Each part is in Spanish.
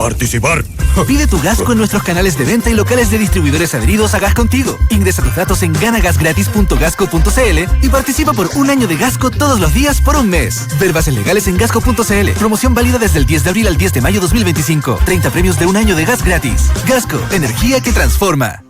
Participar. Pide tu gas con nuestros canales de venta y locales de distribuidores adheridos a Gas Contigo. Ingresa tus datos en ganagasgratis.gasco.cl y participa por un año de Gasco todos los días por un mes. Ver bases legales en gasco.cl. Promoción válida desde el 10 de abril al 10 de mayo 2025. 30 premios de un año de gas gratis. Gasco, energía que transforma.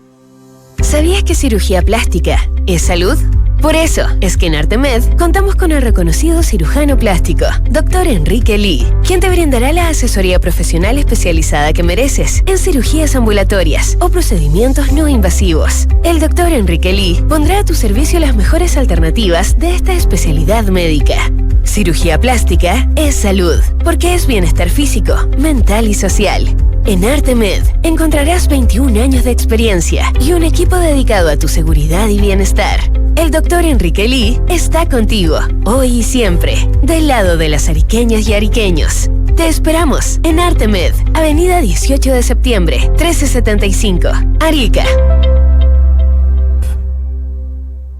¿Sabías que cirugía plástica es salud? Por eso es que en Artemed contamos con el reconocido cirujano plástico, Dr. Enrique Lee, quien te brindará la asesoría profesional especializada que mereces en cirugías ambulatorias o procedimientos no invasivos. El Dr. Enrique Lee pondrá a tu servicio las mejores alternativas de esta especialidad médica. Cirugía plástica es salud, porque es bienestar físico, mental y social. En Artemed encontrarás 21 años de experiencia y un equipo dedicado a tu seguridad y bienestar. El Dr. Enrique Lee está contigo, hoy y siempre, del lado de las ariqueñas y ariqueños. Te esperamos en Artemed, Avenida 18 de septiembre, 1375, Arica.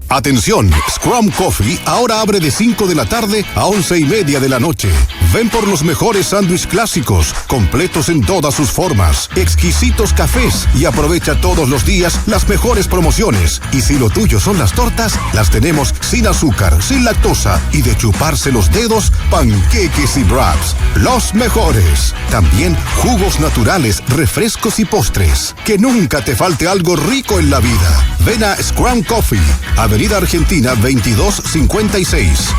Atención, Scrum Coffee ahora abre de 5 de la tarde a 11:30 de la noche. Ven por los mejores sándwiches clásicos, completos en todas sus formas, exquisitos cafés y aprovecha todos los días las mejores promociones. Y si lo tuyo son las tortas, las tenemos sin azúcar, sin lactosa y de chuparse los dedos, panqueques y wraps. Los mejores. También jugos naturales, refrescos y postres. Que nunca te falte algo rico en la vida. Ven a Scrum Coffee, Avenida Argentina 2256.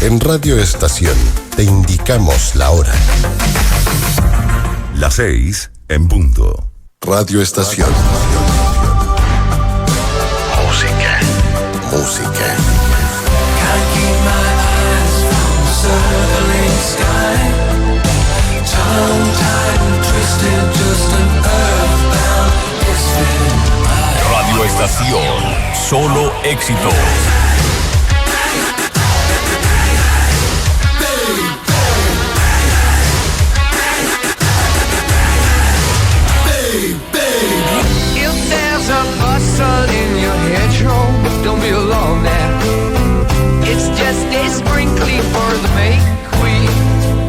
En Radio Estación te indicamos la hora. Las 6 en punto. Radio Estación. Música. Música. Radio Estación, solo éxitos.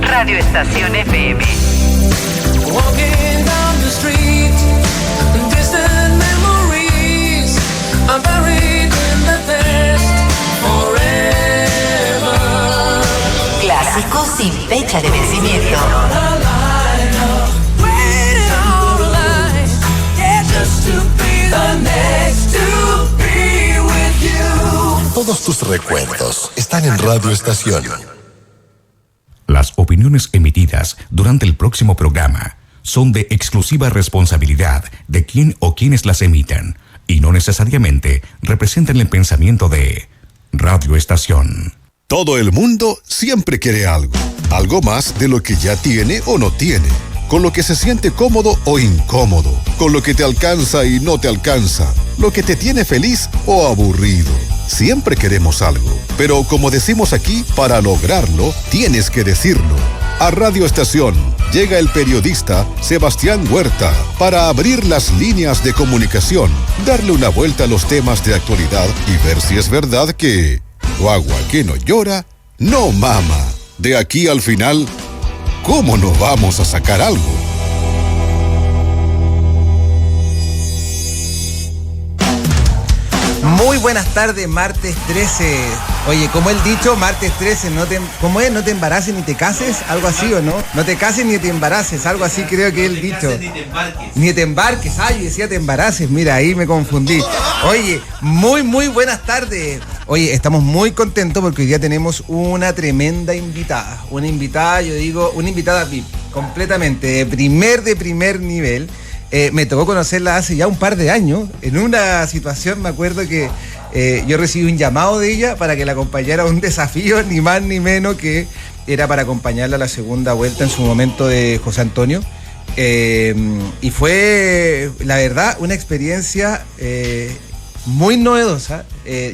Radio Estación FM. Clásicos sin fecha de vencimiento. Todos tus recuerdos están en Radio Estación. Las opiniones emitidas durante el próximo programa son de exclusiva responsabilidad de quien o quienes las emitan y no necesariamente representan el pensamiento de Radio Estación. Todo el mundo siempre quiere algo. Algo más de lo que ya tiene o no tiene. Con lo que se siente cómodo o incómodo. Con lo que te alcanza y no te alcanza. Lo que te tiene feliz o aburrido. Siempre queremos algo. Pero como decimos aquí, para lograrlo, tienes que decirlo. A Radio Estación llega el periodista Sebastián Huerta para abrir las líneas de comunicación, darle una vuelta a los temas de actualidad y ver si es verdad que guagua que no llora, no mama. De aquí al final, ¿cómo no vamos a sacar algo? Muy buenas tardes, martes 13. Oye, como el dicho, martes 13, ¿cómo es? No te embaraces ni te cases, algo así, ¿o no? No te cases ni te embaraces, algo así creo que es el dicho. Ni te embarques. Ay, decía te embaraces, mira, ahí me confundí. Oye, muy buenas tardes. Oye, estamos muy contentos porque hoy día tenemos una tremenda invitada. Una invitada, yo digo, una invitada VIP, completamente, de primer nivel. Me tocó conocerla hace ya un par de años. En una situación me acuerdo que yo recibí un llamado de ella para que la acompañara a un desafío, ni más ni menos, que era para acompañarla a la segunda vuelta en su momento de José Antonio. Y fue, la verdad, una experiencia muy novedosa.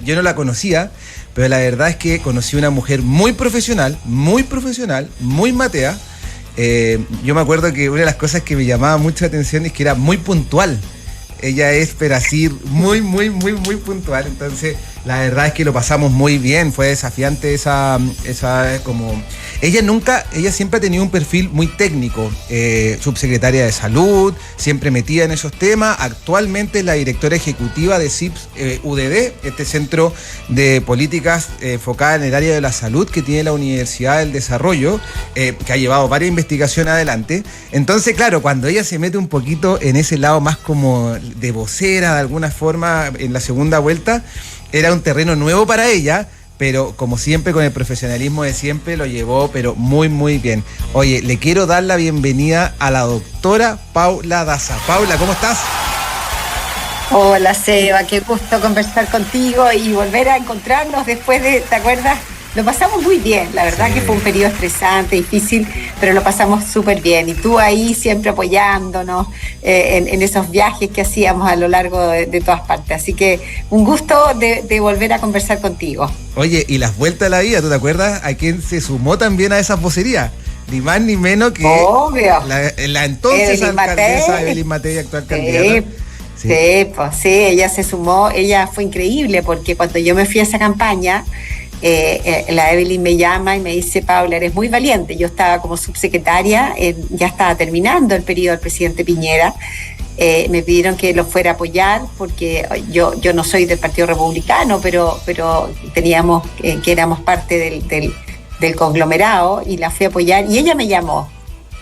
Yo no la conocía, pero la verdad es que conocí una mujer muy profesional, muy matea. Yo me acuerdo que una de las cosas que me llamaba mucho la atención es que era muy puntual. Ella es, pero así, muy puntual. Entonces, La verdad es que lo pasamos muy bien, fue desafiante esa como... Ella siempre ha tenido un perfil muy técnico, subsecretaria de Salud, siempre metida en esos temas. Actualmente es la directora ejecutiva de CIPS UDD, este centro de políticas enfocada en el área de la salud que tiene la Universidad del Desarrollo, que ha llevado varias investigaciones adelante. Entonces, claro, cuando ella se mete un poquito en ese lado más como de vocera, de alguna forma, en la segunda vuelta, era un terreno nuevo para ella, pero como siempre, con el profesionalismo de siempre, lo llevó, pero muy, muy bien. Oye, le quiero dar la bienvenida a la doctora Paula Daza. Paula, ¿cómo estás? Hola, Seba, qué gusto conversar contigo y volver a encontrarnos después de, ¿te acuerdas? Lo pasamos muy bien, la verdad que fue un periodo estresante, difícil, pero lo pasamos súper bien. Y tú ahí siempre apoyándonos en esos viajes que hacíamos a lo largo de todas partes. Así que un gusto de volver a conversar contigo. Oye, y las vueltas a la vida, ¿tú te acuerdas a quién se sumó también a esas vocerías? Ni más ni menos que la entonces alcaldesa Evelyn Matei, actual candidata. Sí, ella se sumó, ella fue increíble porque cuando yo me fui a esa campaña, la Evelyn me llama y me dice: Paula, eres muy valiente. Yo estaba como subsecretaria, ya estaba terminando el periodo del presidente Piñera. Me pidieron que lo fuera a apoyar porque yo no soy del Partido Republicano, pero teníamos que éramos parte del conglomerado, y la fui a apoyar y ella me llamó.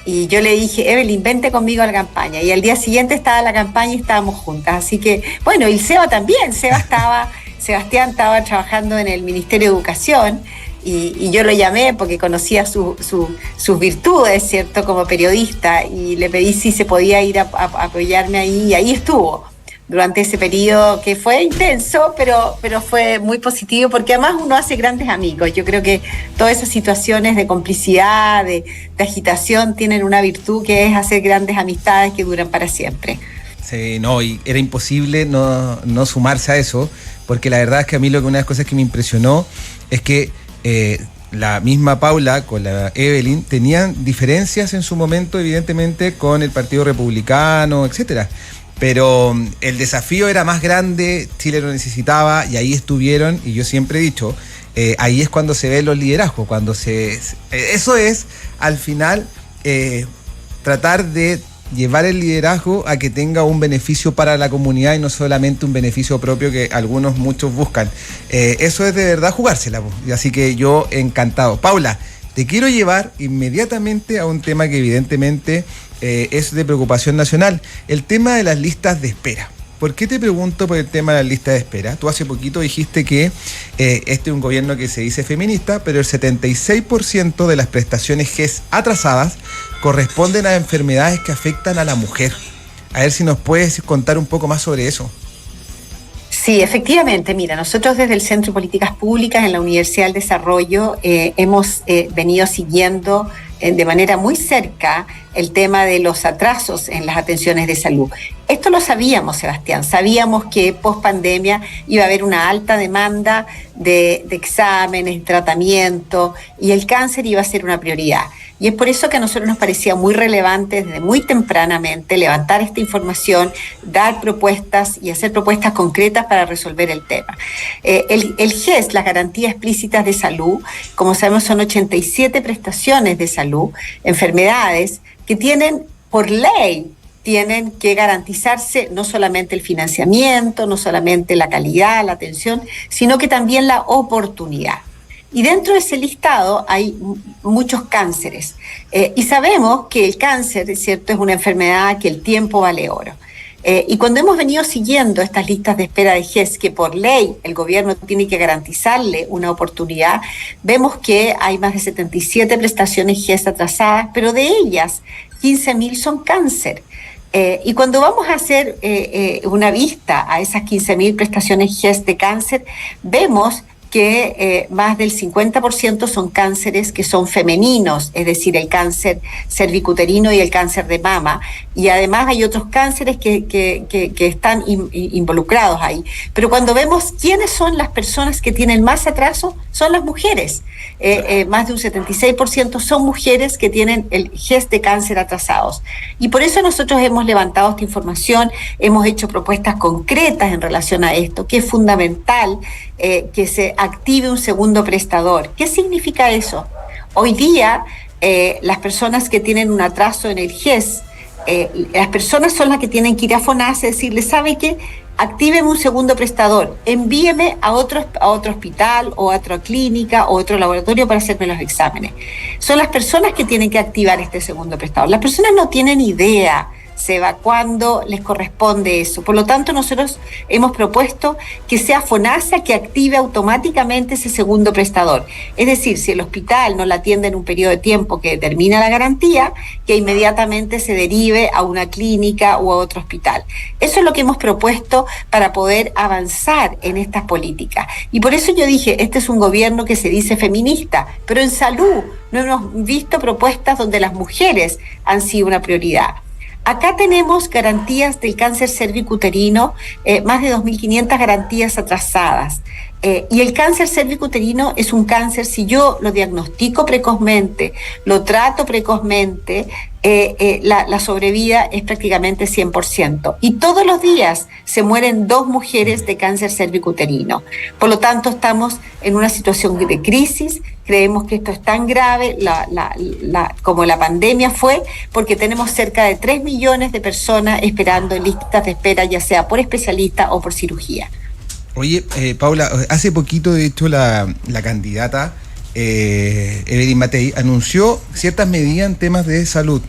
Y yo le dije: Evelyn, vente conmigo a la campaña. Y al día siguiente estaba la campaña y estábamos juntas. Así que, bueno, y Seba también. Sebastián estaba trabajando en el Ministerio de Educación y yo lo llamé porque conocía sus virtudes, ¿cierto?, como periodista, y le pedí si se podía ir a apoyarme ahí, y ahí estuvo durante ese periodo que fue intenso, pero fue muy positivo porque además uno hace grandes amigos. Yo creo que todas esas situaciones de complicidad, de agitación, tienen una virtud que es hacer grandes amistades que duran para siempre. Sí, no, y era imposible no sumarse a eso, porque la verdad es que a mí una de las cosas que me impresionó es que la misma Paula con la Evelyn tenían diferencias en su momento, evidentemente, con el Partido Republicano, etcétera. Pero el desafío era más grande, Chile lo necesitaba y ahí estuvieron, y yo siempre he dicho, ahí es cuando se ven los liderazgos, eso es, al final, tratar de llevar el liderazgo a que tenga un beneficio para la comunidad y no solamente un beneficio propio que muchos buscan. Eso es de verdad jugársela, y así que yo encantado. Paula, te quiero llevar inmediatamente a un tema que evidentemente es de preocupación nacional, el tema de las listas de espera. ¿Por qué te pregunto por el tema de las listas de espera? Tú hace poquito dijiste que este es un gobierno que se dice feminista, pero el 76% de las prestaciones GES atrasadas corresponden a enfermedades que afectan a la mujer. A ver si nos puedes contar un poco más sobre eso. Sí, efectivamente. Mira, nosotros desde el Centro de Políticas Públicas en la Universidad del Desarrollo hemos venido siguiendo de manera muy cerca el tema de los atrasos en las atenciones de salud. Esto lo sabíamos, Sebastián. Sabíamos que post pandemia iba a haber una alta demanda de exámenes, tratamiento, y el cáncer iba a ser una prioridad. Y es por eso que a nosotros nos parecía muy relevante desde muy tempranamente levantar esta información, dar propuestas y hacer propuestas concretas para resolver el tema. El GES, las garantías explícitas de salud, como sabemos, son 87 prestaciones de salud, enfermedades que tienen por ley, tienen que garantizarse no solamente el financiamiento, no solamente la calidad, la atención, sino que también la oportunidad. Y dentro de ese listado hay muchos cánceres. Y sabemos que el cáncer, ¿cierto?, es una enfermedad que el tiempo vale oro. Y cuando hemos venido siguiendo estas listas de espera de GES, que por ley el gobierno tiene que garantizarle una oportunidad, vemos que hay más de 77 prestaciones GES atrasadas, pero de ellas 15.000 son cáncer. Y cuando vamos a hacer una vista a esas 15.000 prestaciones GES de cáncer, vemos que más del 50% son cánceres que son femeninos, es decir, el cáncer cervicuterino y el cáncer de mama, y además hay otros cánceres que están involucrados ahí. Pero cuando vemos quiénes son las personas que tienen más atraso, son las mujeres. Más de un 76% son mujeres que tienen el GES de cáncer atrasados. Y por eso nosotros hemos levantado esta información, hemos hecho propuestas concretas en relación a esto, que es fundamental que se active un segundo prestador. ¿Qué significa eso? Hoy día, las personas que tienen un atraso en el GES, las personas son las que tienen que ir a FONASA y decirle, ¿sabe qué? Actíveme un segundo prestador, envíeme a otro hospital o a otra clínica o otro laboratorio para hacerme los exámenes. Son las personas que tienen que activar este segundo prestador. Las personas no tienen idea, Seba, cuándo les corresponde eso. Por lo tanto, nosotros hemos propuesto que sea FONASA que active automáticamente ese segundo prestador. Es decir, si el hospital no la atiende en un periodo de tiempo que determina la garantía, que inmediatamente se derive a una clínica o a otro hospital. Eso es lo que hemos propuesto para poder avanzar en estas políticas. Y por eso yo dije, este es un gobierno que se dice feminista, pero en salud no hemos visto propuestas donde las mujeres han sido una prioridad. Acá tenemos garantías del cáncer cervicuterino, más de 2.500 garantías atrasadas. Y el cáncer cervicuterino es un cáncer, si yo lo diagnostico precozmente, lo trato precozmente, la sobrevida es prácticamente 100%. Y todos los días se mueren 2 mujeres de cáncer cervicuterino. Por lo tanto, estamos en una situación de crisis. Creemos que esto es tan grave como la pandemia fue, porque tenemos cerca de 3 millones de personas esperando en listas de espera, ya sea por especialista o por cirugía. Oye, Paula, hace poquito, de hecho, la candidata Evelyn Matei anunció ciertas medidas en temas de salud.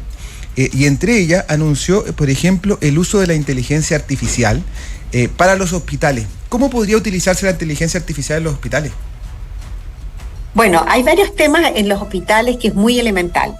Y entre ellas anunció, por ejemplo, el uso de la inteligencia artificial para los hospitales. ¿Cómo podría utilizarse la inteligencia artificial en los hospitales? Bueno, hay varios temas en los hospitales que es muy elemental.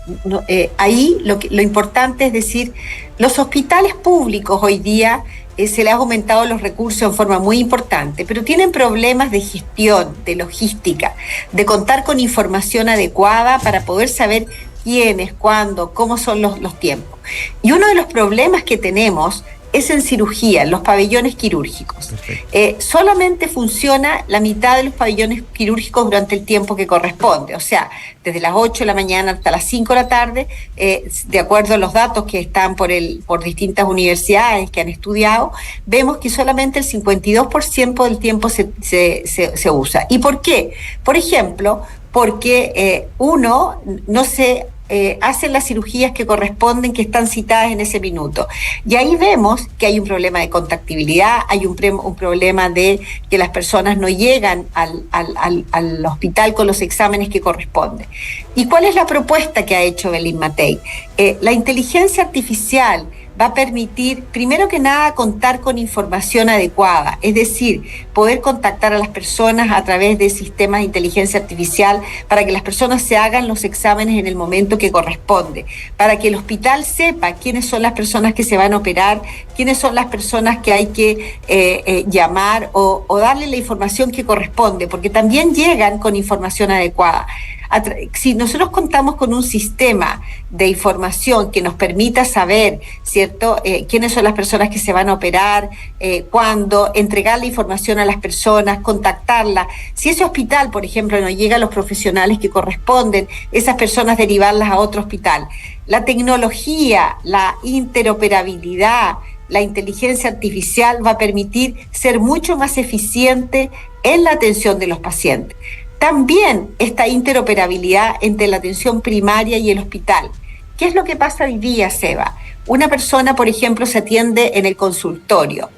Ahí lo importante es decir, los hospitales públicos hoy día se les ha aumentado los recursos en forma muy importante, pero tienen problemas de gestión, de logística, de contar con información adecuada para poder saber quiénes, cuándo, cómo son los tiempos. Y uno de los problemas que tenemos es en cirugía, en los pabellones quirúrgicos. Solamente funciona la mitad de los pabellones quirúrgicos durante el tiempo que corresponde, o sea, desde las 8 de la mañana hasta las 5 de la tarde, de acuerdo a los datos que están por distintas universidades que han estudiado, vemos que solamente el 52% del tiempo se usa. ¿Y por qué? Por ejemplo, porque uno no se hacen las cirugías que corresponden, que están citadas en ese minuto. Y ahí vemos que hay un problema de contactibilidad, hay un problema de que las personas no llegan al hospital con los exámenes que corresponden. ¿Y cuál es la propuesta que ha hecho Evelyn Matei? La inteligencia artificial va a permitir, primero que nada, contar con información adecuada, es decir, poder contactar a las personas a través de sistemas de inteligencia artificial para que las personas se hagan los exámenes en el momento que corresponde, para que el hospital sepa quiénes son las personas que se van a operar, quiénes son las personas que hay que llamar o darle la información que corresponde, porque también llegan con información adecuada. Si nosotros contamos con un sistema de información que nos permita saber, ¿cierto?, quiénes son las personas que se van a operar, cuándo, entregar la información a las personas, contactarlas. Si ese hospital, por ejemplo, no llega a los profesionales que corresponden, esas personas derivarlas a otro hospital. La tecnología, la interoperabilidad, la inteligencia artificial va a permitir ser mucho más eficiente en la atención de los pacientes. También esta interoperabilidad entre la atención primaria y el hospital. ¿Qué es lo que pasa hoy día, Seba? Una persona, por ejemplo, se atiende en el consultorio.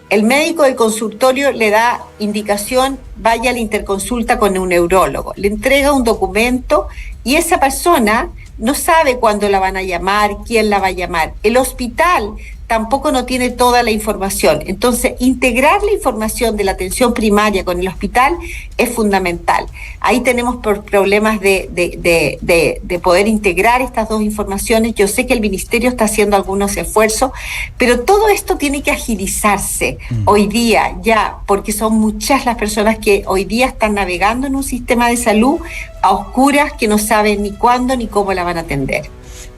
El médico del consultorio le da indicación, vaya a la interconsulta con un neurólogo. Le entrega un documento y esa persona no sabe cuándo la van a llamar, quién la va a llamar. El hospital tampoco no tiene toda la información. Entonces, integrar la información de la atención primaria con el hospital es fundamental. Ahí tenemos problemas de poder integrar estas dos informaciones. Yo sé que el Ministerio está haciendo algunos esfuerzos, pero todo esto tiene que agilizarse hoy día ya, porque son muchas las personas que hoy día están navegando en un sistema de salud a oscuras que no saben ni cuándo ni cómo la van a atender.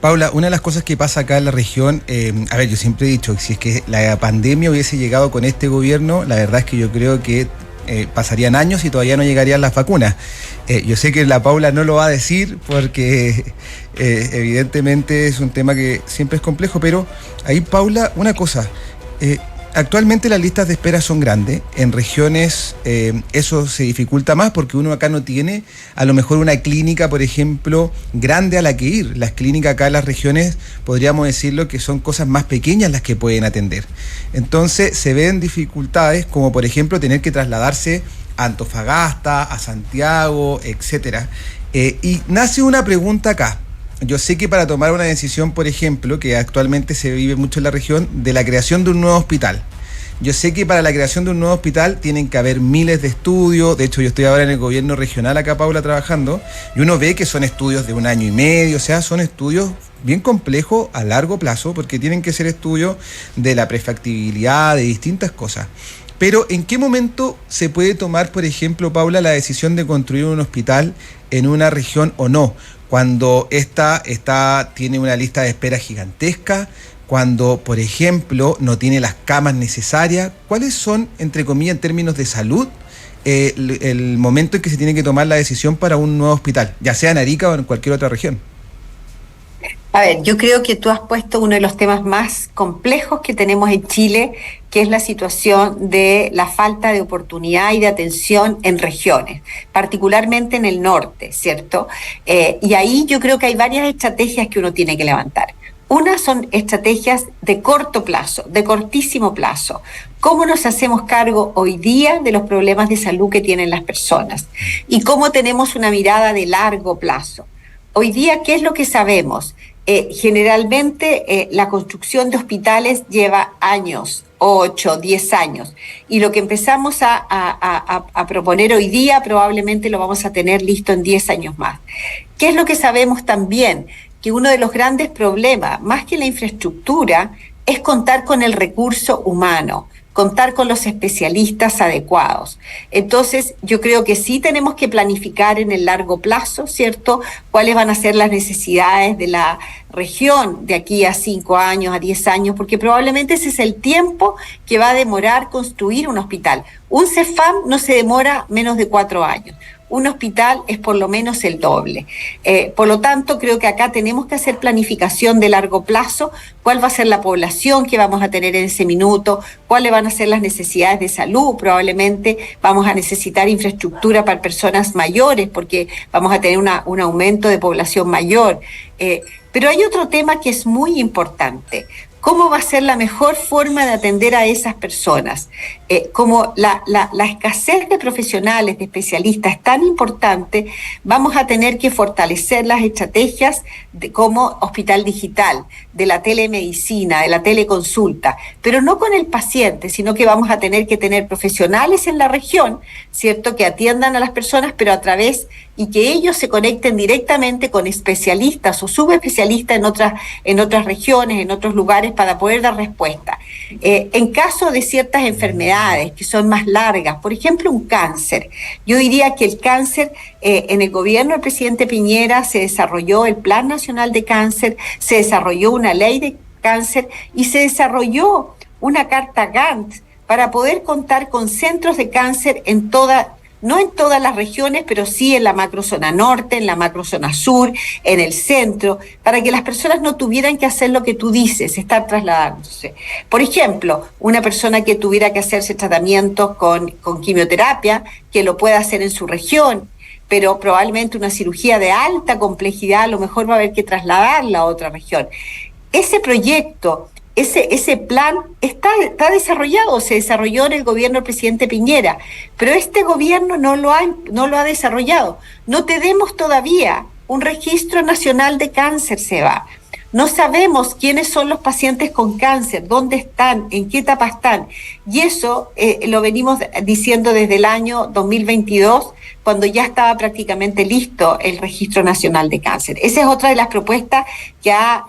Paula, una de las cosas que pasa acá en la región, yo siempre he dicho que si es que la pandemia hubiese llegado con este gobierno, la verdad es que yo creo que pasarían años y todavía no llegarían las vacunas. Yo sé que la Paula no lo va a decir porque evidentemente es un tema que siempre es complejo, pero ahí, Paula, una cosa, actualmente las listas de espera son grandes. En regiones eso se dificulta más porque uno acá no tiene a lo mejor una clínica, por ejemplo, grande a la que ir. Las clínicas acá en las regiones, podríamos decirlo que son cosas más pequeñas las que pueden atender. Entonces se ven dificultades como por ejemplo tener que trasladarse a Antofagasta, a Santiago, etcétera. Y nace una pregunta acá. Yo sé que para tomar una decisión, por ejemplo, que actualmente se vive mucho en la región, de la creación de un nuevo hospital. Yo sé que para la creación de un nuevo hospital tienen que haber miles de estudios. De hecho, yo estoy ahora en el gobierno regional acá, Paula, trabajando, y uno ve que son estudios de 1 año y medio, o sea, son estudios bien complejos a largo plazo, porque tienen que ser estudios de la prefactibilidad, de distintas cosas. Pero, ¿en qué momento se puede tomar, por ejemplo, Paula, la decisión de construir un hospital en una región o no? Cuando esta tiene una lista de espera gigantesca, cuando, por ejemplo, no tiene las camas necesarias. ¿Cuáles son, entre comillas, en términos de salud, el momento en que se tiene que tomar la decisión para un nuevo hospital, ya sea en Arica o en cualquier otra región? A ver, yo creo que tú has puesto uno de los temas más complejos que tenemos en Chile, que es la situación de la falta de oportunidad y de atención en regiones, particularmente en el norte, ¿cierto? Y ahí yo creo que hay varias estrategias que uno tiene que levantar. Una son estrategias de corto plazo, de cortísimo plazo. ¿Cómo nos hacemos cargo hoy día de los problemas de salud que tienen las personas? Y cómo tenemos una mirada de largo plazo. Hoy día, ¿qué es lo que sabemos? Generalmente la construcción de hospitales lleva años, 8, 10 años, y lo que empezamos a proponer hoy día probablemente lo vamos a tener listo en 10 años más. ¿Qué es lo que sabemos también? Que uno de los grandes problemas, más que la infraestructura, es contar con el recurso humano, contar con los especialistas adecuados. Entonces, yo creo que sí tenemos que planificar en el largo plazo, ¿cierto?, cuáles van a ser las necesidades de la región de aquí a 5 años, a 10 años, porque probablemente ese es el tiempo que va a demorar construir un hospital. Un CEFAM no se demora menos de 4 años. Un hospital es por lo menos el doble. Por lo tanto, creo que acá tenemos que hacer planificación de largo plazo, cuál va a ser la población que vamos a tener en ese minuto, cuáles van a ser las necesidades de salud. Probablemente vamos a necesitar infraestructura para personas mayores porque vamos a tener un aumento de población mayor. Pero hay otro tema que es muy importante. ¿Cómo va a ser la mejor forma de atender a esas personas? Como la escasez de profesionales, de especialistas es tan importante, vamos a tener que fortalecer las estrategias como hospital digital, de la telemedicina, de la teleconsulta, pero no con el paciente, sino que vamos a tener que tener profesionales en la región, ¿cierto?, que atiendan a las personas, pero a través y que ellos se conecten directamente con especialistas o subespecialistas en otras regiones, en otros lugares, para poder dar respuesta. En caso de ciertas enfermedades que son más largas, por ejemplo un cáncer, yo diría que el cáncer, en el gobierno del presidente Piñera se desarrolló el Plan Nacional de Cáncer, se desarrolló una ley de cáncer y se desarrolló una carta Gantt para poder contar con centros de cáncer no en todas las regiones, pero sí en la macrozona norte, en la macrozona sur, en el centro, para que las personas no tuvieran que hacer lo que tú dices, estar trasladándose. Por ejemplo, una persona que tuviera que hacerse tratamientos con quimioterapia, que lo pueda hacer en su región, pero probablemente una cirugía de alta complejidad, a lo mejor va a haber que trasladarla a otra región. Ese proyecto, ese plan está desarrollado, se desarrolló en el gobierno del presidente Piñera, pero este gobierno no lo ha desarrollado. No tenemos todavía un registro nacional de cáncer, Seba. No sabemos quiénes son los pacientes con cáncer, dónde están, en qué etapa están. Y eso lo venimos diciendo desde el año 2022, cuando ya estaba prácticamente listo el Registro Nacional de Cáncer. Esa es otra de las propuestas que ha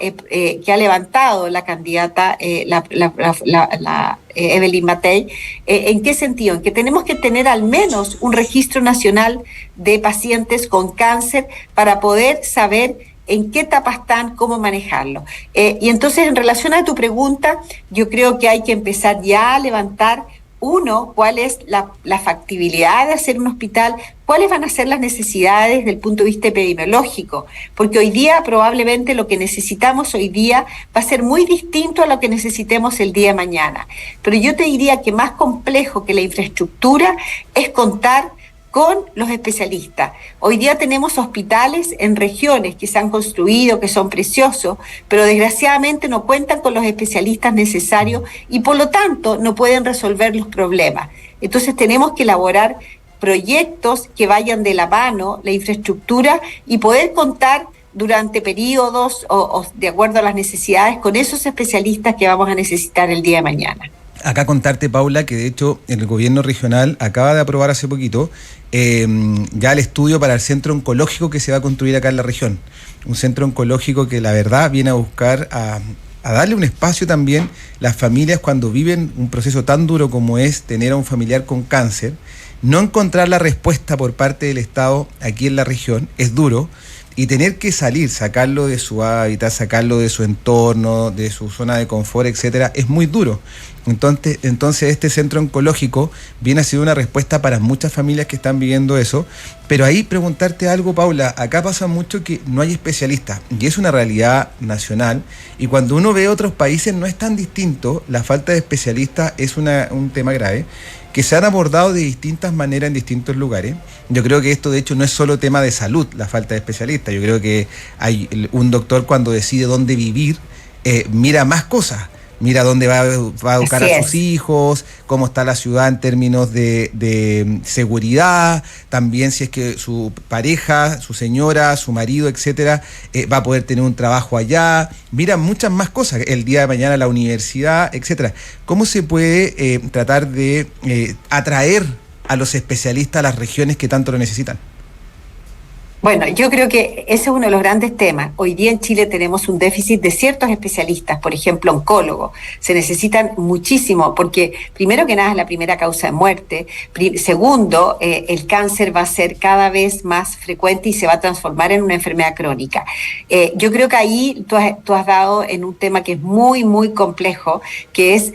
levantado la candidata, Evelyn Matei. ¿En qué sentido? En que tenemos que tener al menos un Registro Nacional de pacientes con cáncer para poder saber en qué etapa están, cómo manejarlo. Y entonces, en relación a tu pregunta, yo creo que hay que empezar ya a levantar uno, cuál es la factibilidad de hacer un hospital, cuáles van a ser las necesidades desde el punto de vista epidemiológico, porque hoy día probablemente lo que necesitamos hoy día va a ser muy distinto a lo que necesitemos el día de mañana. Pero yo te diría que más complejo que la infraestructura es contar con los especialistas. Hoy día tenemos hospitales en regiones que se han construido, que son preciosos, pero desgraciadamente no cuentan con los especialistas necesarios y por lo tanto no pueden resolver los problemas. Entonces tenemos que elaborar proyectos que vayan de la mano, la infraestructura, y poder contar durante periodos o de acuerdo a las necesidades con esos especialistas que vamos a necesitar el día de mañana. Acá contarte, Paula, que de hecho el gobierno regional acaba de aprobar hace poquito ya el estudio para el centro oncológico que se va a construir acá en la región. Un centro oncológico que la verdad viene a buscar a darle un espacio también a las familias cuando viven un proceso tan duro como es tener a un familiar con cáncer. No encontrar la respuesta por parte del Estado aquí en la región es duro, y tener que salir, sacarlo de su hábitat, sacarlo de su entorno, de su zona de confort, etcétera, es muy duro. Entonces este centro oncológico viene a ser una respuesta para muchas familias que están viviendo eso. Pero ahí preguntarte algo, Paula, acá pasa mucho que no hay especialistas y es una realidad nacional, y cuando uno ve otros países no es tan distinto. La falta de especialistas es un tema grave que se han abordado de distintas maneras en distintos lugares. Yo creo que esto de hecho no es solo tema de salud, la falta de especialistas. Yo creo que hay un doctor cuando decide dónde vivir, mira más cosas. Mira dónde va a educar a sus hijos, cómo está la ciudad en términos de seguridad, también si es que su pareja, su señora, su marido, etcétera, va a poder tener un trabajo allá. Mira muchas más cosas, el día de mañana la universidad, etcétera. ¿Cómo se puede tratar de atraer a los especialistas a las regiones que tanto lo necesitan? Bueno, yo creo que ese es uno de los grandes temas. Hoy día en Chile tenemos un déficit de ciertos especialistas, por ejemplo, oncólogos. Se necesitan muchísimo porque, primero que nada, es la primera causa de muerte. Segundo, el cáncer va a ser cada vez más frecuente y se va a transformar en una enfermedad crónica. Yo creo que ahí tú has dado en un tema que es muy, muy complejo, que es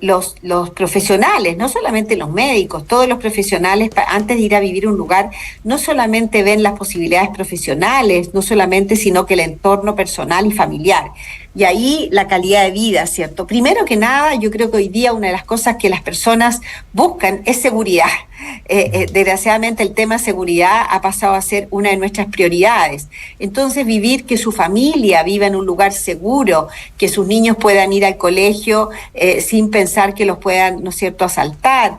los profesionales, no solamente los médicos, todos los profesionales antes de ir a vivir un lugar, no solamente ven las posibilidades profesionales, no solamente, sino que el entorno personal y familiar. Y ahí la calidad de vida, ¿cierto? Primero que nada, yo creo que hoy día una de las cosas que las personas buscan es seguridad. Desgraciadamente el tema seguridad ha pasado a ser una de nuestras prioridades. Entonces que su familia viva en un lugar seguro, que sus niños puedan ir al colegio sin pensar que los puedan, ¿no es cierto?, asaltar,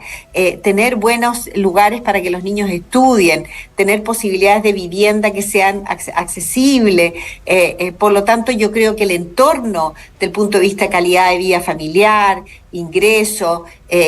tener buenos lugares para que los niños estudien, tener posibilidades de vivienda que sean accesibles. Por lo tanto, yo creo que el entorno del punto de vista de calidad de vida familiar, ingreso,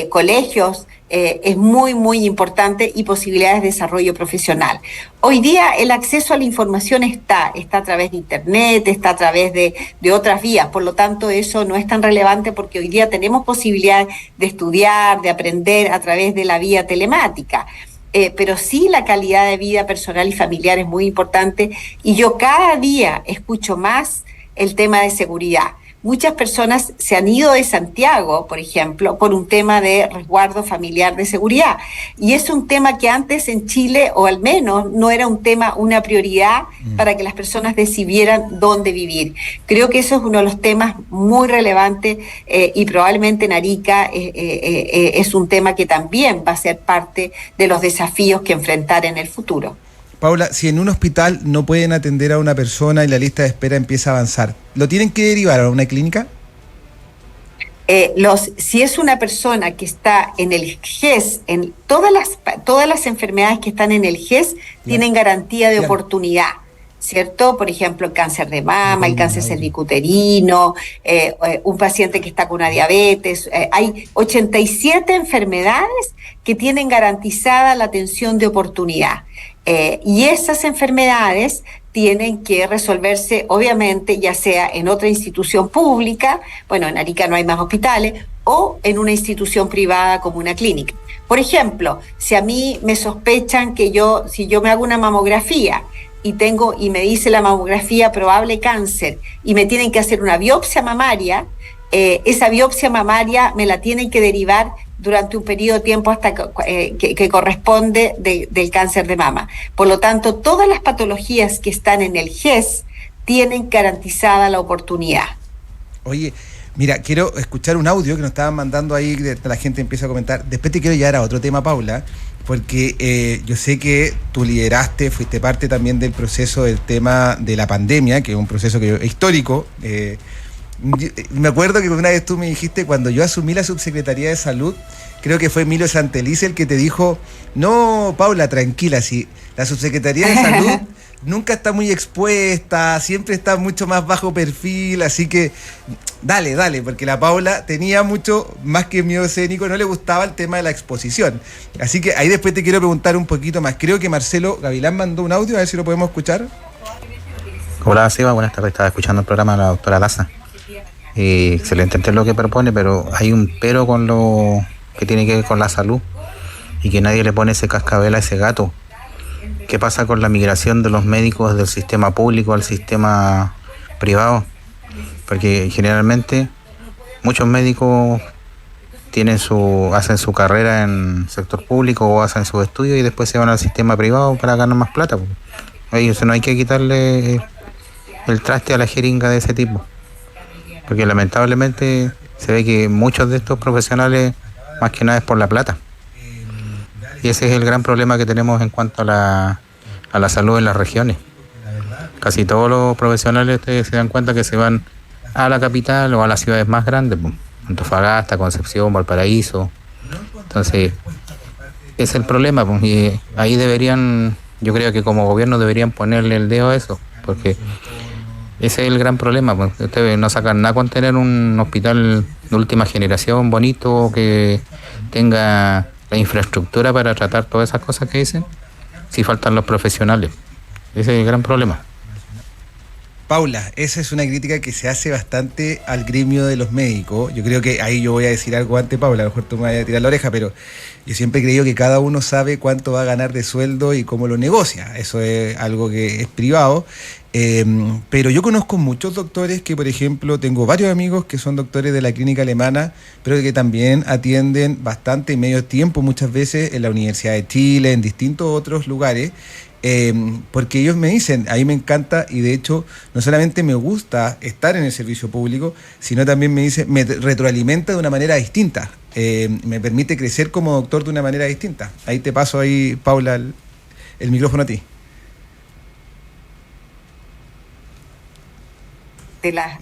colegios, es muy, muy importante, y posibilidades de desarrollo profesional. Hoy día el acceso a la información está a través de Internet, está a través de otras vías, por lo tanto eso no es tan relevante porque hoy día tenemos posibilidad de estudiar, de aprender a través de la vía telemática. Pero sí la calidad de vida personal y familiar es muy importante, y yo cada día escucho más el tema de seguridad. Muchas personas se han ido de Santiago, por ejemplo, por un tema de resguardo familiar de seguridad. Y es un tema que antes en Chile, o al menos no era un tema, una prioridad para que las personas decidieran dónde vivir. Creo que eso es uno de los temas muy relevantes, y probablemente en Arica es un tema que también va a ser parte de los desafíos que enfrentar en el futuro. Paula, si en un hospital no pueden atender a una persona y la lista de espera empieza a avanzar, ¿lo tienen que derivar a una clínica? Si es una persona que está en el GES, en todas las enfermedades que están en el GES tienen garantía de oportunidad, ¿cierto? Por ejemplo, el cáncer de mama, el cáncer cervicuterino, un paciente que está con una diabetes. Hay 87 enfermedades que tienen garantizada la atención de oportunidad. Y esas enfermedades tienen que resolverse, obviamente, ya sea en otra institución pública, bueno, en Arica no hay más hospitales, o en una institución privada como una clínica. Por ejemplo, si a mí me sospechan que si yo me hago una mamografía y me dice la mamografía probable cáncer y me tienen que hacer una biopsia mamaria, esa biopsia mamaria me la tienen que derivar durante un periodo de tiempo hasta que corresponde del cáncer de mama. Por lo tanto, todas las patologías que están en el GES tienen garantizada la oportunidad. Oye, mira, quiero escuchar un audio que nos estaban mandando ahí, la gente empieza a comentar. Después te quiero llevar a otro tema, Paula, porque yo sé que tú lideraste, fuiste parte también del proceso del tema de la pandemia, que es un proceso histórico. Me acuerdo que una vez tú me dijiste, cuando yo asumí la subsecretaría de Salud, creo que fue Emilio Santelice el que te dijo, no, Paula, tranquila, si la subsecretaría de Salud nunca está muy expuesta, siempre está mucho más bajo perfil, así que dale, porque la Paula tenía mucho más que miedo escénico, no le gustaba el tema de la exposición. Así que ahí después te quiero preguntar un poquito más. Creo que Marcelo Gavilán mandó un audio, a ver si lo podemos escuchar. Hola, Seba, buenas tardes. Estaba escuchando el programa de la doctora Daza. Excelente lo que propone, pero hay un pero con lo que tiene que ver con la salud y que nadie le pone ese cascabel a ese gato. ¿Qué pasa con la migración de los médicos del sistema público al sistema privado? Porque generalmente muchos médicos hacen su carrera en sector público o hacen sus estudios y después se van al sistema privado para ganar más plata. Eso no hay que quitarle el traste a la jeringa de ese tipo, porque lamentablemente se ve que muchos de estos profesionales más que nada es por la plata. Y ese es el gran problema que tenemos en cuanto a la salud en las regiones. Casi todos los profesionales se dan cuenta que se van a la capital o a las ciudades más grandes, Antofagasta, Concepción, Valparaíso. Entonces, ese es el problema, y ahí yo creo que como gobierno deberían ponerle el dedo a eso, porque ese es el gran problema. Ustedes no sacan nada con tener un hospital de última generación bonito que tenga la infraestructura para tratar todas esas cosas que dicen, si faltan los profesionales. Ese es el gran problema. Paula, esa es una crítica que se hace bastante al gremio de los médicos. Yo creo que ahí yo voy a decir algo antes, Paula, a lo mejor tú me vas a tirar la oreja, pero yo siempre he creído que cada uno sabe cuánto va a ganar de sueldo y cómo lo negocia. Eso es algo que es privado. Pero yo conozco muchos doctores que, por ejemplo, tengo varios amigos que son doctores de la clínica alemana, pero que también atienden bastante medio tiempo muchas veces en la Universidad de Chile, en distintos otros lugares, porque ellos me dicen, a mí me encanta, y de hecho no solamente me gusta estar en el servicio público, sino también me retroalimenta de una manera distinta, me permite crecer como doctor de una manera distinta. Ahí te paso, Paula, el micrófono a ti.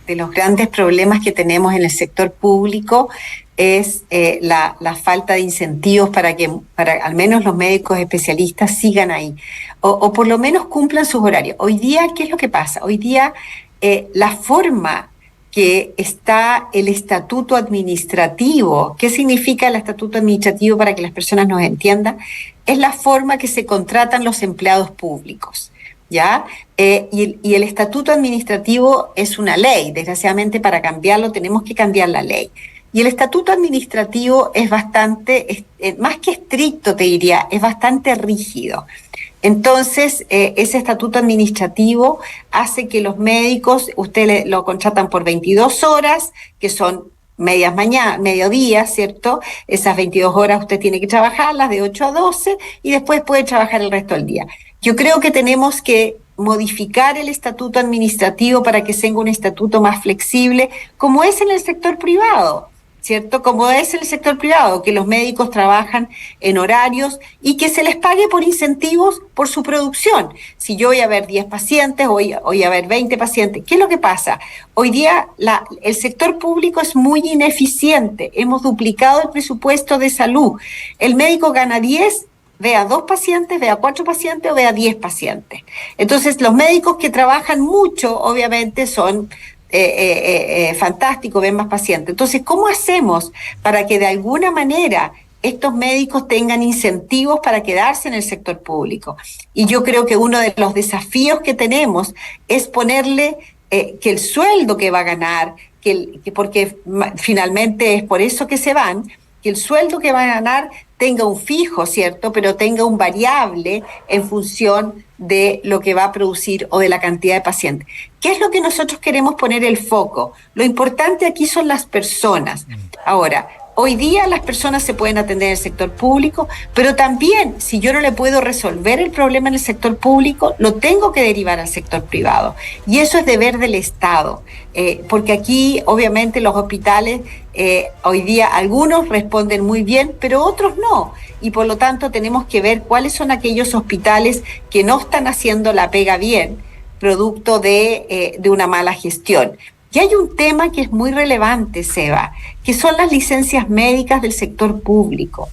De los grandes problemas que tenemos en el sector público es la falta de incentivos para al menos los médicos especialistas sigan ahí o por lo menos cumplan sus horarios. Hoy día, ¿qué es lo que pasa? Hoy día la forma que está el estatuto administrativo, ¿qué significa el estatuto administrativo para que las personas nos entiendan? Es la forma que se contratan los empleados públicos. ¿Ya? Y el estatuto administrativo es una ley. Desgraciadamente, para cambiarlo tenemos que cambiar la ley. Y el estatuto administrativo es bastante, más que estricto te diría, es bastante rígido. Entonces, ese estatuto administrativo hace que los médicos, usted lo contratan por 22 horas, que son mediodía, ¿cierto? Esas 22 horas usted tiene que trabajarlas de 8 a 12 y después puede trabajar el resto del día. Yo creo que tenemos que modificar el estatuto administrativo para que sea un estatuto más flexible, como es en el sector privado, ¿cierto? Como es en el sector privado, que los médicos trabajan en horarios y que se les pague por incentivos por su producción. Si yo voy a ver 10 pacientes, voy a ver 20 pacientes, ¿qué es lo que pasa? Hoy día el sector público es muy ineficiente. Hemos duplicado el presupuesto de salud. El médico gana 10, vea 2 pacientes, vea 4 pacientes o vea 10 pacientes. Entonces, los médicos que trabajan mucho, obviamente, son fantásticos, ven más pacientes. Entonces, ¿cómo hacemos para que de alguna manera estos médicos tengan incentivos para quedarse en el sector público? Y yo creo que uno de los desafíos que tenemos es ponerle que el sueldo que va a ganar, porque finalmente es por eso que se van, que el sueldo que va a ganar tenga un fijo, ¿cierto? Pero tenga un variable en función de lo que va a producir o de la cantidad de pacientes. ¿Qué es lo que nosotros queremos poner el foco? Lo importante aquí son las personas. Ahora, Hoy día las personas se pueden atender en el sector público, pero también si yo no le puedo resolver el problema en el sector público, lo tengo que derivar al sector privado. Y eso es deber del Estado, porque aquí obviamente los hospitales hoy día algunos responden muy bien, pero otros no. Y por lo tanto tenemos que ver cuáles son aquellos hospitales que no están haciendo la pega bien, producto de una mala gestión. Y hay un tema que es muy relevante, Seba, que son las licencias médicas del sector público.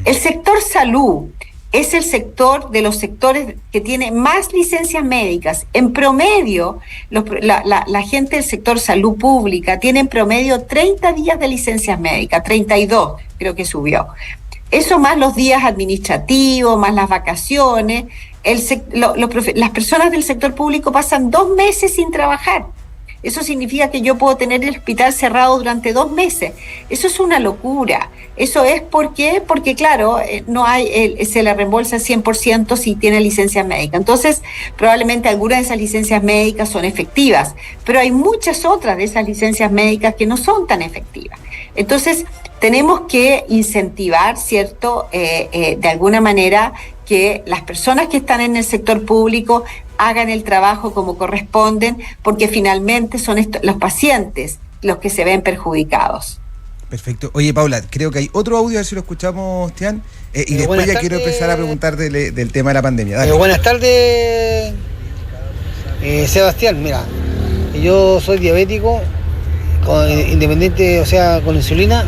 El sector salud es el sector de los sectores que tiene más licencias médicas. En promedio, la gente del sector salud pública tiene en promedio 30 días de licencias médicas, 32 creo que subió. Eso más los días administrativos, más las vacaciones. Las personas del sector público pasan 2 meses sin trabajar. Eso significa que yo puedo tener el hospital cerrado durante 2 meses. Eso es una locura. Eso es porque claro, se le reembolsa el 100% si tiene licencia médica. Entonces, probablemente algunas de esas licencias médicas son efectivas, pero hay muchas otras de esas licencias médicas que no son tan efectivas. Entonces, tenemos que incentivar, ¿cierto?, de alguna manera que las personas que están en el sector público hagan el trabajo como corresponden, porque finalmente son los pacientes los que se ven perjudicados. Perfecto. Oye, Paula, creo que hay otro audio, a ver si lo escuchamos, Tian, y después ya quiero empezar a preguntar del tema de la pandemia. Dale. Buenas tardes, Sebastián. Mira, yo soy diabético, independiente, o sea, con insulina,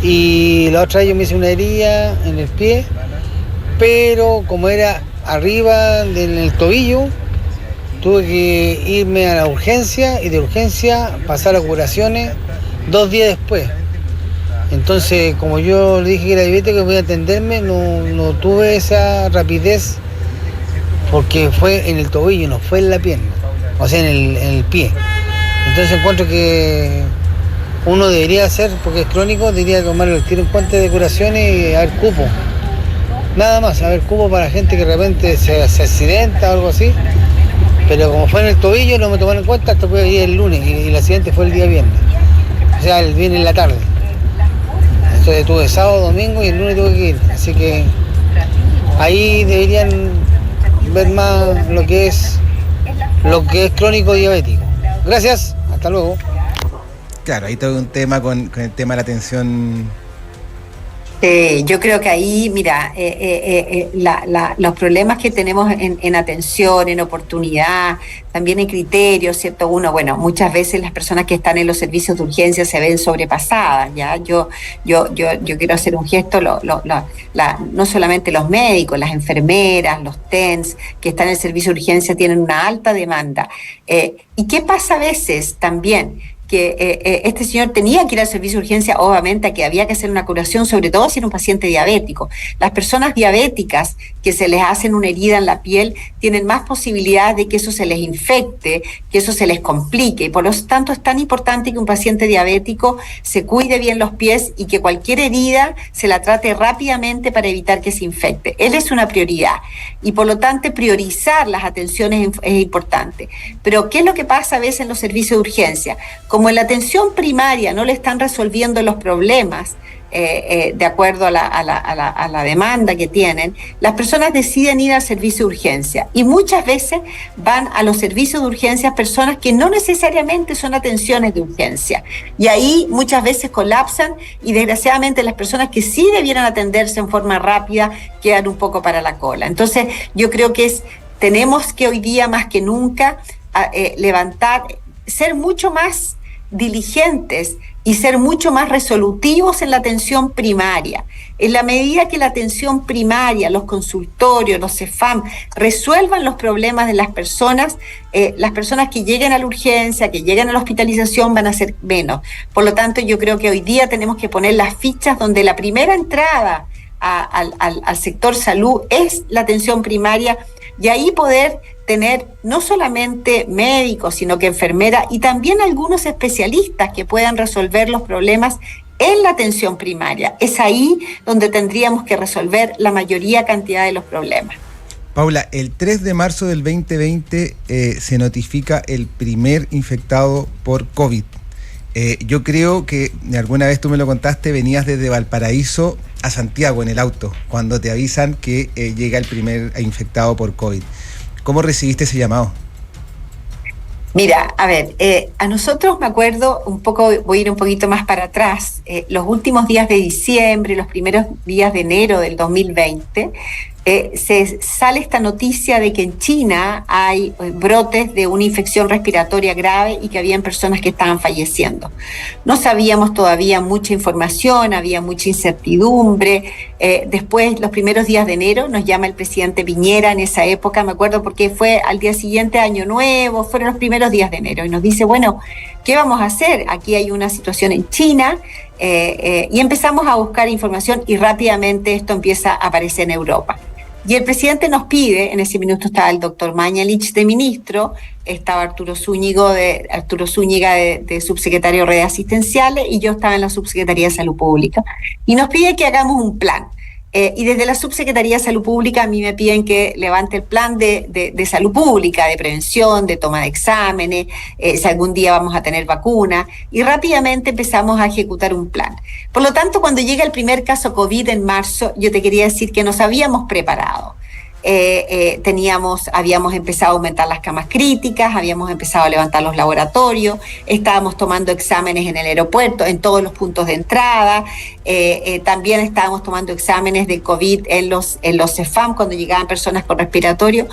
y la otra vez yo me hice una herida en el pie, pero como era arriba del tobillo, tuve que irme a la urgencia y de urgencia pasar a curaciones 2 días después. Entonces, como yo le dije que era diabético y voy a atenderme, no tuve esa rapidez porque fue en el tobillo, no fue en la pierna, o sea, en el pie. Entonces encuentro que uno debería hacer, porque es crónico, debería tomar el tiro en cuenta de curaciones y haber cupo. Nada más, haber cupo para gente que de repente se accidenta o algo así. Pero como fue en el tobillo, no me tomaron en cuenta hasta que el lunes y el accidente fue el día viernes. O sea, el viernes en la tarde. Entonces tuve sábado, domingo y el lunes tuve que ir. Así que ahí deberían ver más lo que es crónico diabético. Gracias, hasta luego. Claro, ahí todo un tema con el tema de la atención. Yo creo que ahí, mira, los problemas que tenemos en atención, en oportunidad, también en criterios, ¿cierto? Muchas veces las personas que están en los servicios de urgencia se ven sobrepasadas, ¿ya? Yo quiero hacer un gesto, no solamente los médicos, las enfermeras, los TENS que están en el servicio de urgencia tienen una alta demanda. ¿Y qué pasa a veces también? Que este señor tenía que ir al servicio de urgencia, obviamente que había que hacer una curación, sobre todo si era un paciente diabético. Las personas diabéticas que se les hacen una herida en la piel tienen más posibilidades de que eso se les infecte, que eso se les complique, y por lo tanto es tan importante que un paciente diabético se cuide bien los pies y que cualquier herida se la trate rápidamente para evitar que se infecte. Él es una prioridad y por lo tanto priorizar las atenciones es importante. Pero ¿qué es lo que pasa a veces en los servicios de urgencia? Como en la atención primaria no le están resolviendo los problemas de acuerdo a la demanda que tienen, las personas deciden ir al servicio de urgencia y muchas veces van a los servicios de urgencia personas que no necesariamente son atenciones de urgencia y ahí muchas veces colapsan y desgraciadamente las personas que sí debieran atenderse en forma rápida quedan un poco para la cola. Entonces yo creo que tenemos que hoy día más que nunca ser mucho más diligentes y ser mucho más resolutivos en la atención primaria. En la medida que la atención primaria, los consultorios, los CEFAM, resuelvan los problemas de las personas que lleguen a la urgencia, que lleguen a la hospitalización van a ser menos. Por lo tanto, yo creo que hoy día tenemos que poner las fichas donde la primera entrada al sector salud es la atención primaria y ahí poder tener no solamente médicos, sino que enfermeras y también algunos especialistas que puedan resolver los problemas en la atención primaria. Es ahí donde tendríamos que resolver la mayoría cantidad de los problemas. Paula, el 3 de marzo del 2020 se notifica el primer infectado por COVID. Yo creo que alguna vez tú me lo contaste, venías desde Valparaíso a Santiago en el auto, cuando te avisan que llega el primer infectado por COVID. ¿Cómo recibiste ese llamado? Mira, a ver, a nosotros me acuerdo un poco, voy a ir un poquito más para atrás, los últimos días de diciembre, los primeros días de enero del 2020, se sale esta noticia de que en China hay brotes de una infección respiratoria grave y que habían personas que estaban falleciendo. No sabíamos todavía mucha información, había mucha incertidumbre. Después, los primeros días de enero, nos llama el presidente Piñera en esa época, me acuerdo porque fue al día siguiente, Año Nuevo, fueron los primeros días de enero, y nos dice, bueno, ¿qué vamos a hacer? Aquí hay una situación en China, y empezamos a buscar información y rápidamente esto empieza a aparecer en Europa. Y el presidente nos pide, en ese minuto estaba el doctor Mañalich de ministro, estaba Arturo Zúñiga de subsecretario de redes asistenciales, y yo estaba en la subsecretaría de Salud Pública. Y nos pide que hagamos un plan. Y desde la Subsecretaría de Salud Pública a mí me piden que levante el plan de salud pública, de prevención, de toma de exámenes, si algún día vamos a tener vacuna, y rápidamente empezamos a ejecutar un plan. Por lo tanto, cuando llega el primer caso COVID en marzo, yo te quería decir que nos habíamos preparado. Habíamos empezado a aumentar las camas críticas, habíamos empezado a levantar los laboratorios, estábamos tomando exámenes en el aeropuerto, en todos los puntos de entrada, también estábamos tomando exámenes de COVID en los CEFAM cuando llegaban personas con respiratorio,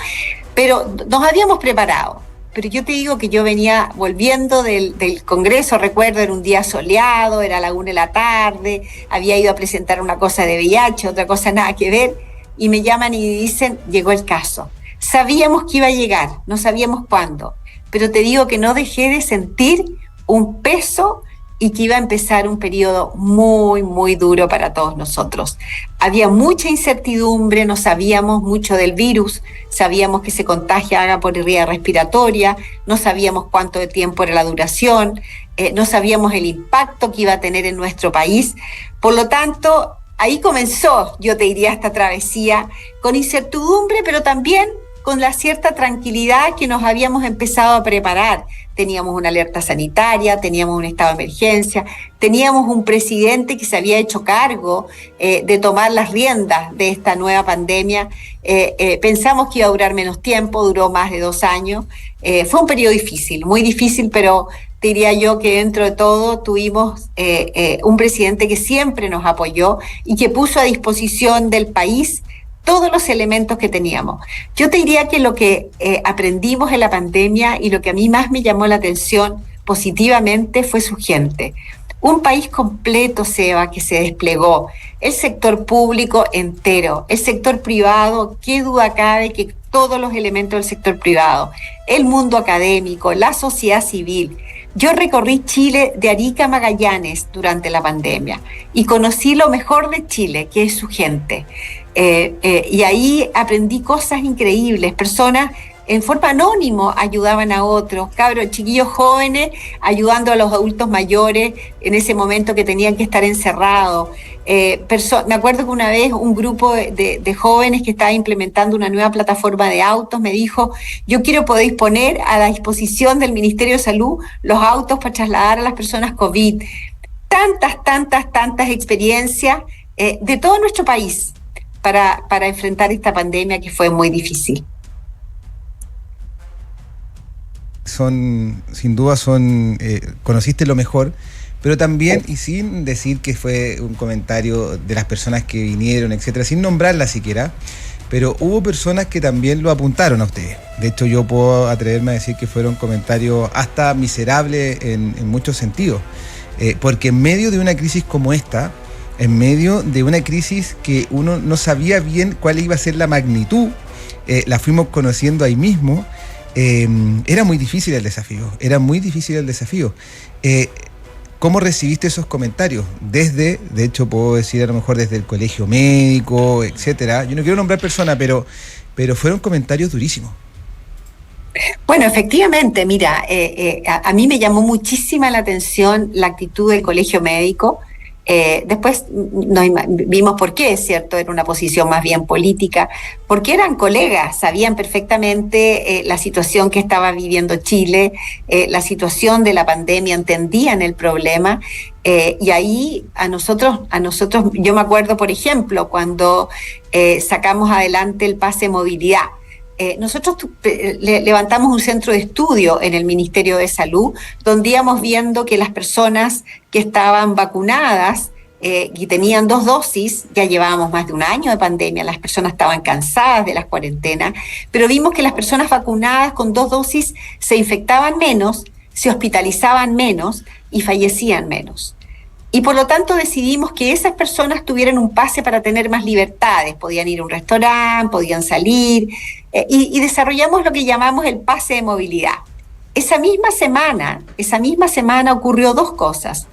pero nos habíamos preparado. Pero yo te digo que yo venía volviendo del Congreso, recuerdo, era un día soleado, era la 1 de la tarde, había ido a presentar una cosa de VIH, otra cosa nada que ver, y me llaman y dicen, llegó el caso. Sabíamos que iba a llegar, no sabíamos cuándo, pero te digo que no dejé de sentir un peso y que iba a empezar un periodo muy, muy duro para todos nosotros. Había mucha incertidumbre, no sabíamos mucho del virus, sabíamos que se contagia por vía respiratoria, no sabíamos cuánto de tiempo era la duración, no sabíamos el impacto que iba a tener en nuestro país. Por lo tanto, ahí comenzó, yo te diría, esta travesía, con incertidumbre, pero también con la cierta tranquilidad que nos habíamos empezado a preparar. Teníamos una alerta sanitaria, teníamos un estado de emergencia, teníamos un presidente que se había hecho cargo de tomar las riendas de esta nueva pandemia. Pensamos que iba a durar menos tiempo, duró más de 2 años. Fue un periodo difícil, muy difícil, pero te diría yo que dentro de todo tuvimos un presidente que siempre nos apoyó y que puso a disposición del país todos los elementos que teníamos. Yo te diría que lo que aprendimos en la pandemia y lo que a mí más me llamó la atención positivamente fue su gente. Un país completo, Seba, que se desplegó. El sector público entero, el sector privado, qué duda cabe que todos los elementos del sector privado, el mundo académico, la sociedad civil. Yo recorrí Chile de Arica a Magallanes durante la pandemia y conocí lo mejor de Chile, que es su gente. Y ahí aprendí cosas increíbles. Personas en forma anónima ayudaban a otros, chiquillos jóvenes ayudando a los adultos mayores en ese momento que tenían que estar encerrados. Me acuerdo que una vez un grupo de jóvenes que estaba implementando una nueva plataforma de autos me dijo, yo quiero poder poner a la disposición del Ministerio de Salud los autos para trasladar a las personas COVID. Tantas experiencias de todo nuestro país para enfrentar esta pandemia que fue muy difícil. Sin duda conociste lo mejor, pero también, y sin decir que fue un comentario de las personas que vinieron, etcétera, sin nombrarlas siquiera, pero hubo personas que también lo apuntaron a ustedes. De hecho, yo puedo atreverme a decir que fueron comentarios hasta miserables en muchos sentidos, porque en medio de una crisis como esta, en medio de una crisis que uno no sabía bien cuál iba a ser la magnitud, la fuimos conociendo ahí mismo. Era muy difícil el desafío. ¿Cómo recibiste esos comentarios? De hecho puedo decir a lo mejor desde el colegio médico, etcétera. Yo no quiero nombrar personas, pero fueron comentarios durísimos. Bueno, efectivamente, mira, a mí me llamó muchísima la atención la actitud del colegio médico. Después vimos por qué, ¿cierto? Era una posición más bien política, porque eran colegas, sabían perfectamente la situación que estaba viviendo Chile, la situación de la pandemia, entendían el problema, y ahí a nosotros, yo me acuerdo, por ejemplo, cuando sacamos adelante el pase de movilidad. Nosotros levantamos un centro de estudio en el Ministerio de Salud, donde íbamos viendo que las personas que estaban vacunadas y tenían 2 dosis, ya llevábamos más de un año de pandemia, las personas estaban cansadas de las cuarentenas, pero vimos que las personas vacunadas con 2 dosis se infectaban menos, se hospitalizaban menos y fallecían menos. Y por lo tanto decidimos que esas personas tuvieran un pase para tener más libertades, podían ir a un restaurante, podían salir, y desarrollamos lo que llamamos el pase de movilidad. Esa misma semana ocurrió 2 cosas.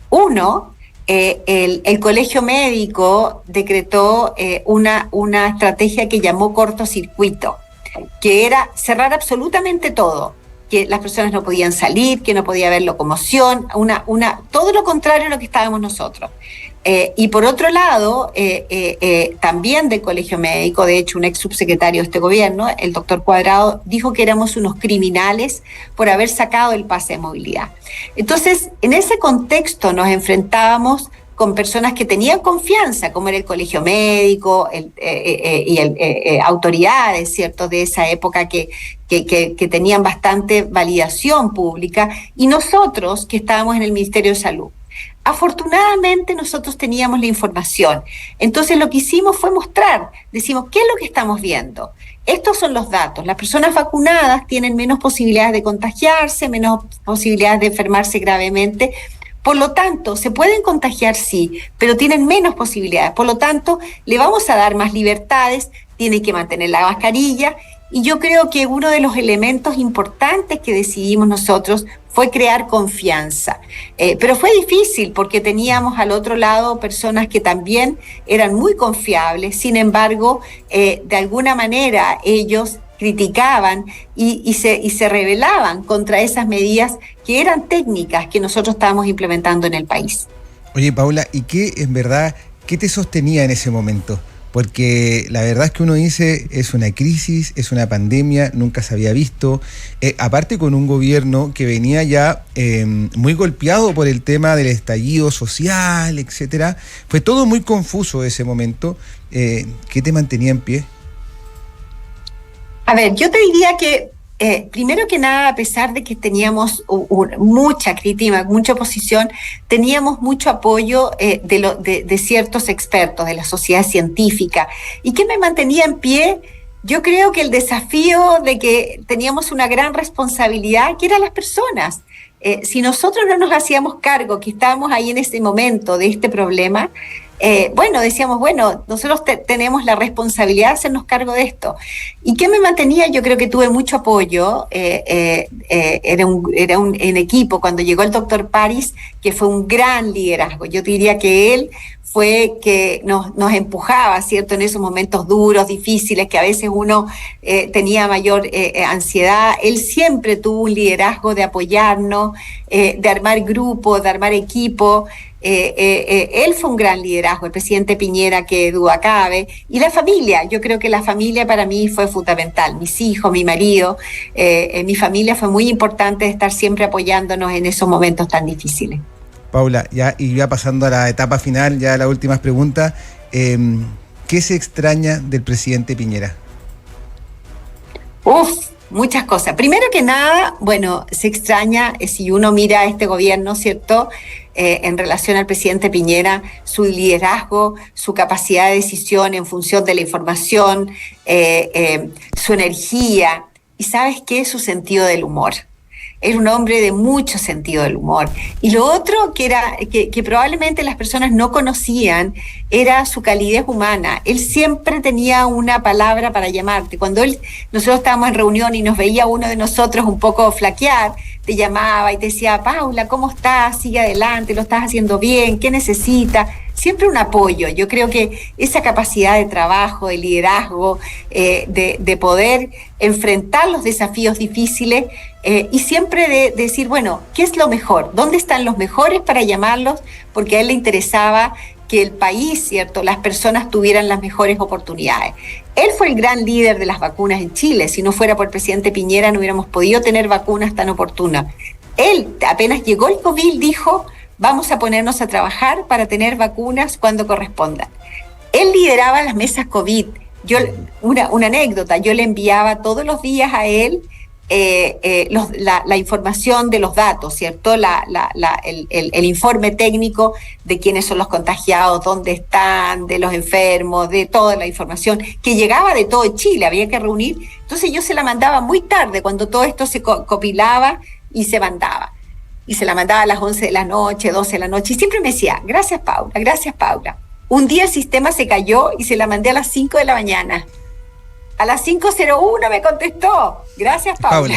Uno, el Colegio Médico decretó una estrategia que llamó cortocircuito, que era cerrar absolutamente todo, que las personas no podían salir, que no podía haber locomoción, todo lo contrario a lo que estábamos nosotros. Y por otro lado, también del Colegio Médico, de hecho un ex subsecretario de este gobierno, el doctor Cuadrado, dijo que éramos unos criminales por haber sacado el pase de movilidad. Entonces, en ese contexto nos enfrentábamos con personas que tenían confianza, como era el Colegio Médico y autoridades, ¿cierto?, de esa época que tenían bastante validación pública, y nosotros que estábamos en el Ministerio de Salud. Afortunadamente nosotros teníamos la información, entonces lo que hicimos fue mostrar, decimos, ¿qué es lo que estamos viendo? Estos son los datos, las personas vacunadas tienen menos posibilidades de contagiarse, menos posibilidades de enfermarse gravemente. Por lo tanto, se pueden contagiar, sí, pero tienen menos posibilidades. Por lo tanto, le vamos a dar más libertades, tienen que mantener la mascarilla. Y yo creo que uno de los elementos importantes que decidimos nosotros fue crear confianza. Pero fue difícil porque teníamos al otro lado personas que también eran muy confiables. Sin embargo, de alguna manera ellos criticaban y se rebelaban contra esas medidas que eran técnicas que nosotros estábamos implementando en el país. Oye, Paula, ¿y qué te sostenía en ese momento? Porque la verdad es que uno dice, es una crisis, es una pandemia, nunca se había visto, aparte con un gobierno que venía ya muy golpeado por el tema del estallido social, etcétera. Fue todo muy confuso ese momento. ¿Qué te mantenía en pie? A ver, yo te diría que primero que nada, a pesar de que teníamos mucha crítica, mucha oposición, teníamos mucho apoyo de ciertos expertos de la sociedad científica. ¿Y qué me mantenía en pie? Yo creo que el desafío de que teníamos una gran responsabilidad, que eran las personas. Si nosotros no nos hacíamos cargo, que estábamos ahí en ese momento de este problema, decíamos, nosotros tenemos la responsabilidad de hacernos cargo de esto. ¿Y qué me mantenía? Yo creo que tuve mucho apoyo, era un equipo cuando llegó el doctor París, que fue un gran liderazgo. Yo te diría que él fue que nos empujaba, ¿cierto?, en esos momentos duros, difíciles, que a veces uno tenía mayor ansiedad. Él siempre tuvo un liderazgo de apoyarnos, de armar grupos, de armar equipo. Él fue un gran liderazgo, el presidente Piñera, que duda cabe, y la familia. Yo creo que la familia para mí fue fundamental, mis hijos, mi marido, mi familia fue muy importante de estar siempre apoyándonos en esos momentos tan difíciles. Paula, ya pasando a la etapa final, ya las últimas preguntas, ¿qué se extraña del presidente Piñera? Muchas cosas. Primero que nada, se extraña, si uno mira a este gobierno, ¿cierto?, en relación al presidente Piñera, su liderazgo, su capacidad de decisión en función de la información, su energía, y ¿sabes qué? Su sentido del humor. Era un hombre de mucho sentido del humor. Y lo otro que probablemente las personas no conocían era su calidez humana. Él siempre tenía una palabra para llamarte. Cuando nosotros estábamos en reunión y nos veía uno de nosotros un poco flaquear, te llamaba y te decía, Paula, ¿cómo estás? Sigue adelante, lo estás haciendo bien, ¿qué necesitas? siempre un apoyo. Yo creo que esa capacidad de trabajo, de liderazgo, de poder enfrentar los desafíos difíciles y siempre de decir, bueno, ¿qué es lo mejor? ¿Dónde están los mejores para llamarlos? Porque a él le interesaba que el país, ¿cierto?, las personas tuvieran las mejores oportunidades. Él fue el gran líder de las vacunas en Chile. Si no fuera por el presidente Piñera no hubiéramos podido tener vacunas tan oportunas. Él, apenas llegó el COVID, dijo, vamos a ponernos a trabajar para tener vacunas cuando correspondan. Él lideraba las mesas COVID. Una anécdota, yo le enviaba todos los días a él la información de los datos, ¿cierto? El informe técnico de quiénes son los contagiados, dónde están, de los enfermos, de toda la información que llegaba de todo Chile, había que reunir. Entonces yo se la mandaba muy tarde, cuando todo esto se compilaba y se mandaba. Y se la mandaba a las 11 de la noche, 12 de la noche, y siempre me decía, gracias Paula, gracias Paula. Un día el sistema se cayó y se la mandé a las 5 de la mañana. A las 5:01 me contestó. Gracias, Paula.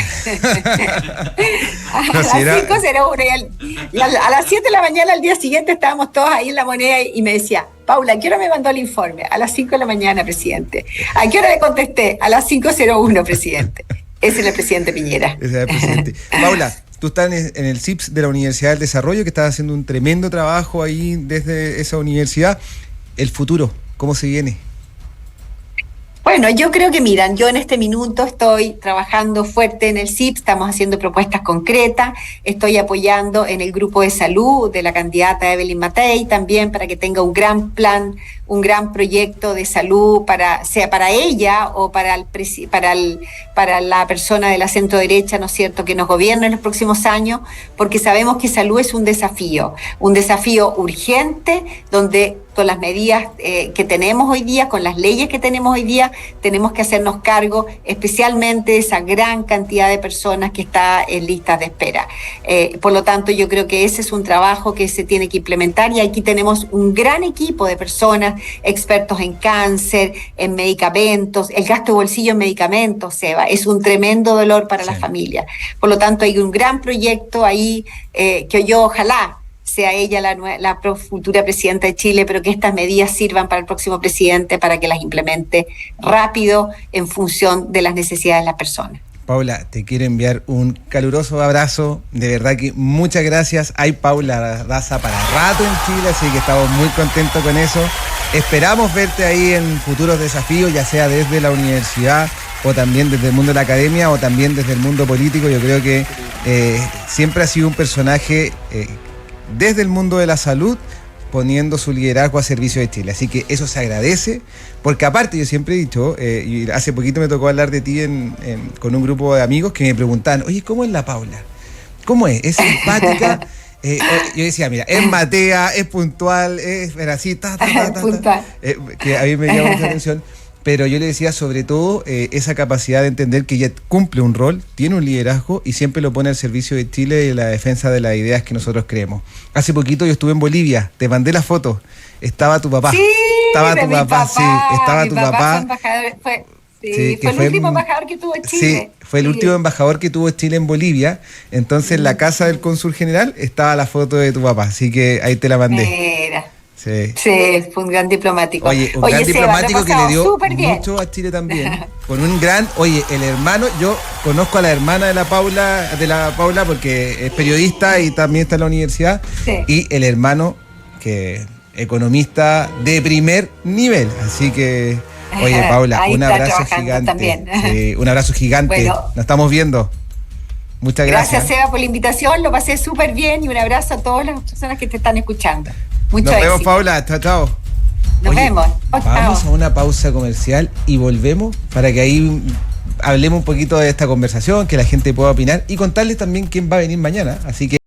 A las 5:01 y a las 7 de la mañana al día siguiente estábamos todos ahí en La Moneda y me decía, Paula, ¿a qué hora me mandó el informe? A las 5 de la mañana, presidente. ¿A qué hora le contesté? A las 5:01, presidente. Ese es el presidente Piñera. Ese es el presidente. Paula, tú estás en el CIPS de la Universidad del Desarrollo, que estás haciendo un tremendo trabajo ahí desde esa universidad. El futuro, ¿cómo se viene? Bueno, yo creo que, miran, yo en este minuto estoy trabajando fuerte en el CIPS, estamos haciendo propuestas concretas, estoy apoyando en el grupo de salud de la candidata Evelyn Matei también para que tenga un gran plan, un gran proyecto de salud, sea para ella o para la persona de la centro derecha, ¿no es cierto?, que nos gobierna en los próximos años, porque sabemos que salud es un desafío urgente, donde con las medidas que tenemos hoy día, con las leyes que tenemos hoy día, tenemos que hacernos cargo especialmente de esa gran cantidad de personas que está en listas de espera. Por lo tanto, yo creo que ese es un trabajo que se tiene que implementar y aquí tenemos un gran equipo de personas, expertos en cáncer, en medicamentos. El gasto de bolsillo en medicamentos, Seba, es un tremendo dolor para las familias. Por lo tanto, hay un gran proyecto ahí que yo ojalá sea ella la futura presidenta de Chile, pero que estas medidas sirvan para el próximo presidente para que las implemente rápido en función de las necesidades de las personas. Paula, te quiero enviar un caluroso abrazo, de verdad que muchas gracias. Hay Paula Daza para rato en Chile, así que estamos muy contentos con eso. Esperamos verte ahí en futuros desafíos, ya sea desde la universidad o también desde el mundo de la academia o también desde el mundo político. Yo creo que siempre ha sido un personaje desde el mundo de la salud, poniendo su liderazgo a servicio de Chile. Así que eso se agradece, porque aparte yo siempre he dicho, y hace poquito me tocó hablar de ti con un grupo de amigos que me preguntaban, oye, ¿cómo es la Paula? ¿Cómo es? ¿Es simpática? Yo decía, mira, es matea, es puntual, es así, que a mí me llama mucha atención. Pero yo le decía sobre todo esa capacidad de entender que ella cumple un rol, tiene un liderazgo y siempre lo pone al servicio de Chile y la defensa de las ideas que nosotros creemos. Hace poquito yo estuve en Bolivia, te mandé la foto, estaba tu papá. Sí, estaba tu papá, sí, estaba tu papá. Fue el último embajador que tuvo Chile. Sí, fue el último embajador que tuvo Chile en Bolivia. Entonces en la casa del cónsul general estaba la foto de tu papá, así que ahí te la mandé. Sí, fue un gran diplomático. Oye, gran diplomático que le dio mucho a Chile también. Con un gran, el hermano, yo conozco a la hermana de la Paula porque es periodista y también está en la universidad. Sí. Y el hermano, que economista de primer nivel. Así que, oye, Paula, un abrazo gigante. Sí, un abrazo gigante. Bueno, nos estamos viendo. Muchas gracias. Gracias, Seba, por la invitación. Lo pasé súper bien y un abrazo a todas las personas que te están escuchando. Nos vemos, Paula. Chao. Nos vemos. Vamos a una pausa comercial y volvemos para que ahí hablemos un poquito de esta conversación, que la gente pueda opinar y contarles también quién va a venir mañana. Así que